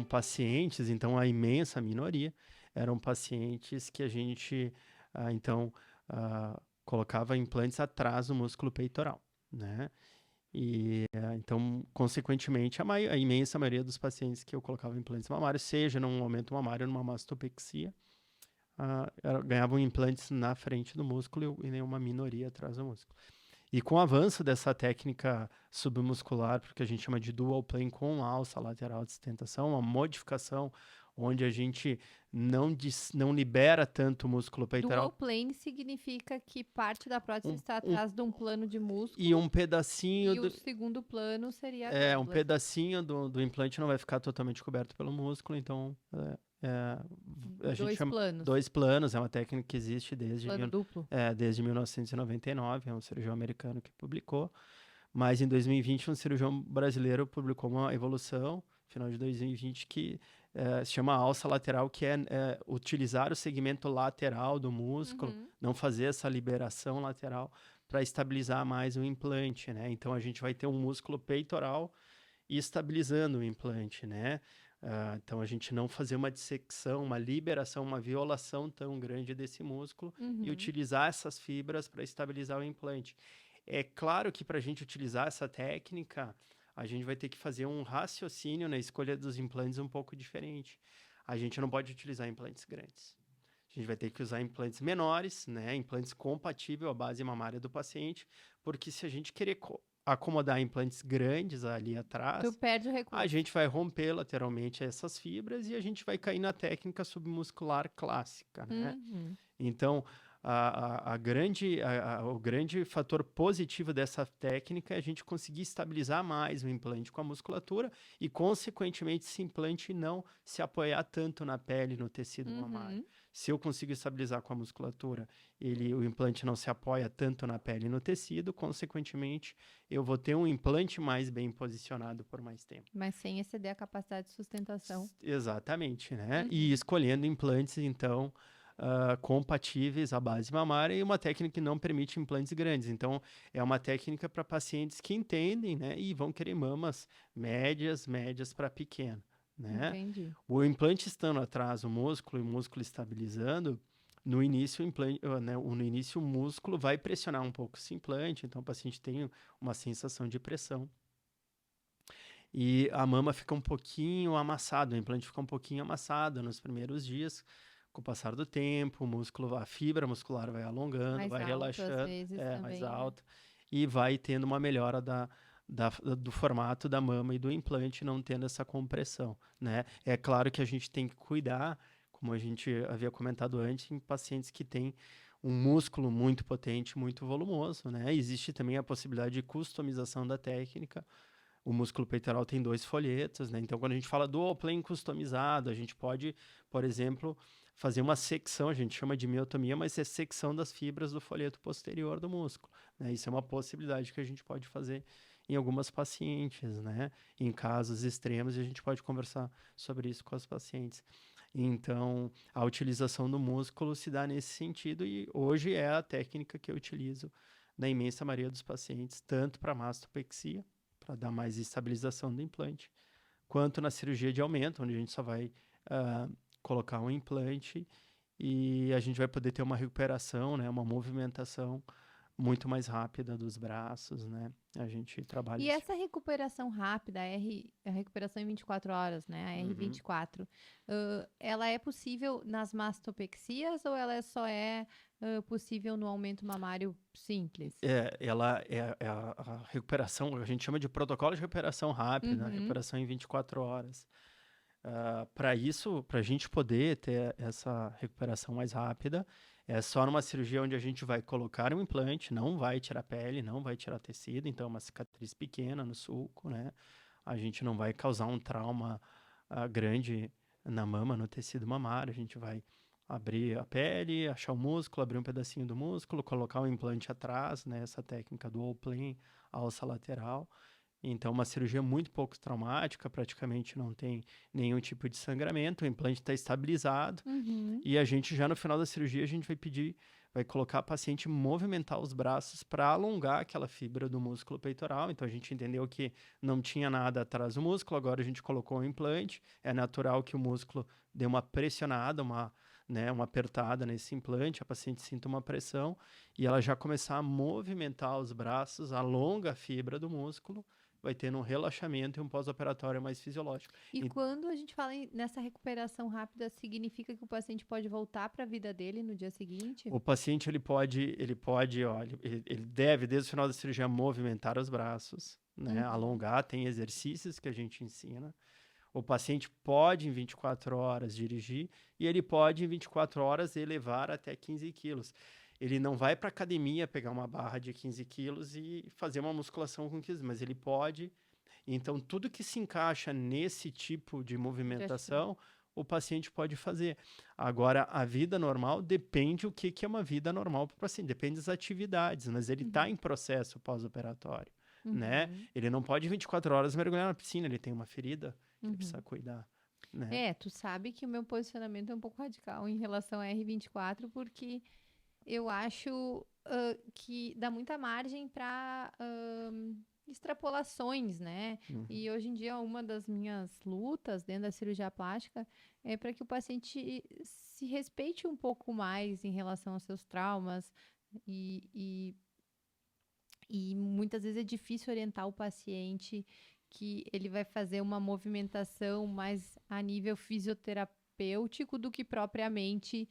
pacientes, então a imensa minoria, eram pacientes que a gente, então, colocava implantes atrás do músculo peitoral, né? E então, consequentemente, a imensa maioria dos pacientes que eu colocava implantes mamários, seja num aumento mamário ou numa mastopexia, ganhavam implantes na frente do músculo e nenhuma minoria atrás do músculo. E com o avanço dessa técnica submuscular, porque a gente chama de dual plane com alça lateral de sustentação, uma modificação onde a gente não libera tanto o músculo Dual peitoral. plane significa que parte da prótese Um, está um, atrás de um plano de e músculo um pedacinho e o segundo plano seria a um glândula. pedacinho do implante não vai ficar totalmente coberto pelo músculo, então a gente Dois chama planos. 2 planos, é uma técnica que existe Plano duplo. desde 1999, é um cirurgião americano que publicou, mas em 2020 um cirurgião brasileiro publicou uma evolução, final de 2020, que se chama alça lateral, que é utilizar o segmento lateral do músculo, Uhum. não fazer essa liberação lateral para estabilizar mais o implante, né? Então a gente vai ter um músculo peitoral e estabilizando o implante, né? Então a gente não fazer uma dissecção, uma liberação, uma violação tão grande desse músculo e Uhum. utilizar essas fibras para estabilizar o implante. É claro que para a gente utilizar essa técnica, a gente vai ter que fazer um raciocínio na escolha dos implantes um pouco diferente. A gente não pode utilizar implantes grandes. A gente vai ter que usar implantes menores, né? Implantes compatíveis à base mamária do paciente, porque se a gente querer acomodar implantes grandes ali Tu atrás, perde o a recurso. gente vai romper lateralmente essas fibras e a gente vai cair na técnica submuscular clássica, né? Uhum. Então, o grande fator positivo dessa técnica é a gente conseguir estabilizar mais o implante com a musculatura e, consequentemente, esse implante não se apoiar tanto na pele, no tecido mamário. Uhum. Se eu consigo estabilizar com a musculatura, o implante não se apoia tanto na pele e no tecido, consequentemente, eu vou ter um implante mais bem posicionado por mais tempo. Mas sem exceder a capacidade de sustentação. Exatamente, né? E Uhum. escolhendo implantes, então, compatíveis à base mamária e uma técnica que não permite implantes grandes. Então, é uma técnica para pacientes que entendem, né? E vão querer mamas médias para pequena, né? Entendi. O implante estando atrás do músculo e o músculo estabilizando, no início, no início o músculo vai pressionar um pouco esse implante, então o paciente tem uma sensação de pressão. E a mama fica um pouquinho amassada, o implante fica um pouquinho amassado nos primeiros dias. Com o passar do tempo, a fibra muscular vai alongando, Mais vai alto, às relaxando, vezes, mais também, né? alta, e vai tendo uma melhora do formato da mama e do implante, não tendo essa compressão, né? É claro que a gente tem que cuidar, como a gente havia comentado antes, em pacientes que têm um músculo muito potente, muito volumoso, né? Existe também a possibilidade de customização da técnica. O músculo peitoral tem 2 folhetos, né? Então, quando a gente fala dual plane customizado, a gente pode, por exemplo, fazer uma secção, a gente chama de miotomia, mas é secção das fibras do folheto posterior do músculo, né? Isso é uma possibilidade que a gente pode fazer em algumas pacientes, né? Em casos extremos, e a gente pode conversar sobre isso com as pacientes. Então, a utilização do músculo se dá nesse sentido e hoje é a técnica que eu utilizo na imensa maioria dos pacientes, tanto para mastopexia, para dar mais estabilização do implante, quanto na cirurgia de aumento, onde a gente só vai uh, colocar um implante e a gente vai poder ter uma recuperação, né, uma movimentação muito mais rápida dos braços, né? A gente trabalha E assim. essa recuperação rápida, a recuperação em 24 horas, né? A R24, ela é possível nas mastopexias ou ela só é possível no aumento mamário simples? Ela é a recuperação, a gente chama de protocolo de recuperação rápida, Uhum. recuperação em 24 horas. Para isso, para a gente poder ter essa recuperação mais rápida, é só numa cirurgia onde a gente vai colocar um implante, não vai tirar pele, não vai tirar tecido, então é uma cicatriz pequena no sulco, né? A gente não vai causar um trauma grande na mama, no tecido mamário, a gente vai abrir a pele, achar o músculo, abrir um pedacinho do músculo, colocar o implante atrás, né? Essa técnica do all plane, alça lateral. Então, uma cirurgia muito pouco traumática, praticamente não tem nenhum tipo de sangramento, o implante está estabilizado Uhum. e a gente já no final da cirurgia a gente vai pedir vai colocar a paciente movimentar os braços para alongar aquela fibra do músculo peitoral. Então, a gente entendeu que não tinha nada atrás do músculo, agora a gente colocou um implante. É natural que o músculo dê uma pressionada, uma apertada nesse implante, a paciente sinta uma pressão e ela já começar a movimentar os braços, alonga a fibra do músculo, vai tendo um relaxamento e um pós-operatório mais fisiológico. E quando a gente fala nessa recuperação rápida, significa que o paciente pode voltar para a vida dele no dia seguinte? O paciente, ele deve, desde o final da cirurgia, movimentar os braços, né? Alongar, tem exercícios que a gente ensina. O paciente pode, em 24 horas, dirigir e ele pode, em 24 horas, elevar até 15 quilos. Ele não vai para academia pegar uma barra de 15 quilos e fazer uma musculação com 15, mas ele pode. Então, tudo que se encaixa nesse tipo de movimentação, o paciente pode fazer. Agora, a vida normal depende o que é uma vida normal para o paciente. Depende das atividades, mas ele está em processo pós-operatório, né? Ele não pode 24 horas mergulhar na piscina, ele tem uma ferida que ele precisa cuidar. Né? Tu sabe que o meu posicionamento é um pouco radical em relação a R24, porque eu acho que dá muita margem para extrapolações, né? E hoje em dia uma das minhas lutas dentro da cirurgia plástica é para que o paciente se respeite um pouco mais em relação aos seus traumas e muitas vezes é difícil orientar o paciente que ele vai fazer uma movimentação mais a nível fisioterapêutico do que propriamente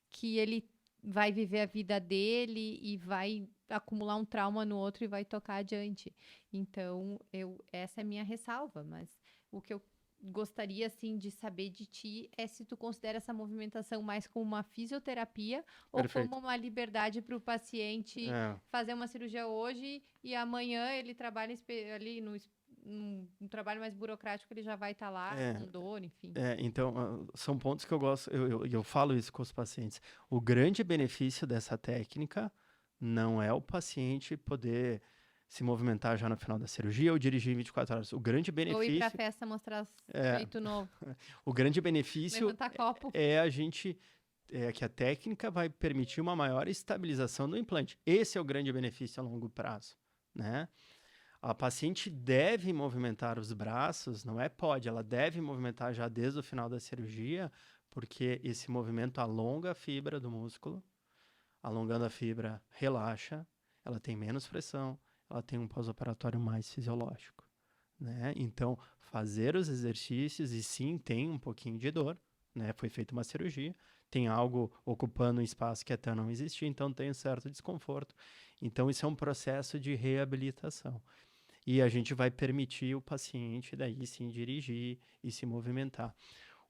que ele vai viver a vida dele e vai acumular um trauma no outro e vai tocar adiante. Então, essa é a minha ressalva, mas o que eu gostaria, assim, de saber de ti é se tu considera essa movimentação mais como uma fisioterapia ou como uma liberdade para o paciente fazer uma cirurgia hoje e amanhã ele trabalha ali um trabalho mais burocrático, ele já vai estar lá com dor, enfim. Então, são pontos que eu gosto, eu falo isso com os pacientes. O grande benefício dessa técnica não é o paciente poder se movimentar já no final da cirurgia ou dirigir em 24 horas. O grande benefício... Ou ir pra festa mostrar peito novo. O grande benefício é que a técnica vai permitir uma maior estabilização do implante. Esse é o grande benefício a longo prazo, né? A paciente deve movimentar os braços, não é pode, ela deve movimentar já desde o final da cirurgia, porque esse movimento alonga a fibra do músculo, alongando a fibra, relaxa, ela tem menos pressão, ela tem um pós-operatório mais fisiológico, né? Então, fazer os exercícios, e sim, tem um pouquinho de dor, né? Foi feita uma cirurgia, tem algo ocupando um espaço que até não existia, então tem um certo desconforto. Então, isso é um processo de reabilitação. E a gente vai permitir o paciente daí sim dirigir e se movimentar.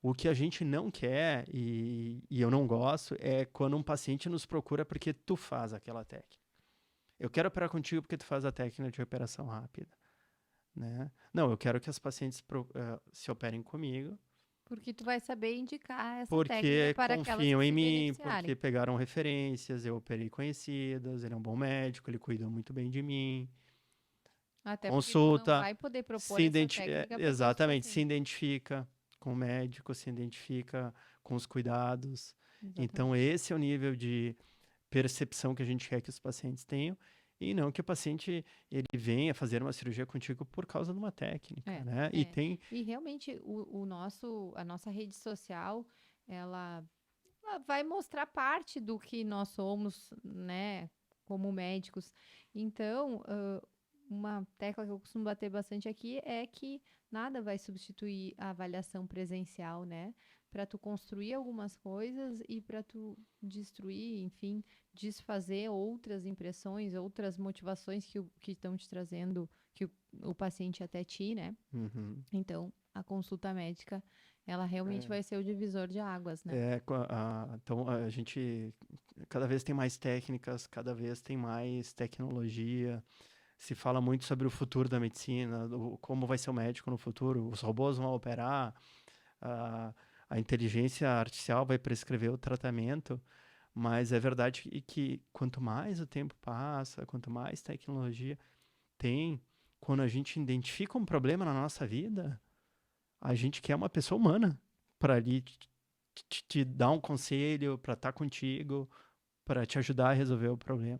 O que a gente não quer, e eu não gosto, é quando um paciente nos procura porque tu faz aquela técnica. Eu quero operar contigo porque tu faz a técnica de operação rápida. Né? Não, eu quero que as pacientes se operem comigo. Porque tu vai saber indicar essa técnica para aquelas que confiam em mim, porque pegaram referências, eu operei conhecidas, ele é um bom médico, ele cuida muito bem de mim. Até consulta, porque não vai poder propor essa técnica exatamente, se identifica com o médico, se identifica com os cuidados. Exatamente. Então, esse é o nível de percepção que a gente quer que os pacientes tenham, e não que o paciente ele venha fazer uma cirurgia contigo por causa de uma técnica, né? E realmente a nossa rede social, ela vai mostrar parte do que nós somos, né, como médicos. Então, uma tecla que eu costumo bater bastante aqui é que nada vai substituir a avaliação presencial, né? Para tu construir algumas coisas e para tu destruir, enfim, desfazer outras impressões, outras motivações que estão te trazendo, que o paciente até ti, né? Então, a consulta médica, ela realmente vai ser o divisor de águas, né? Então, a gente cada vez tem mais técnicas, cada vez tem mais tecnologia. Se fala muito sobre o futuro da medicina, como vai ser o médico no futuro, os robôs vão operar, a inteligência artificial vai prescrever o tratamento, mas é verdade que quanto mais o tempo passa, quanto mais tecnologia tem, quando a gente identifica um problema na nossa vida, a gente quer uma pessoa humana para ali te dar um conselho, para estar contigo, para te ajudar a resolver o problema.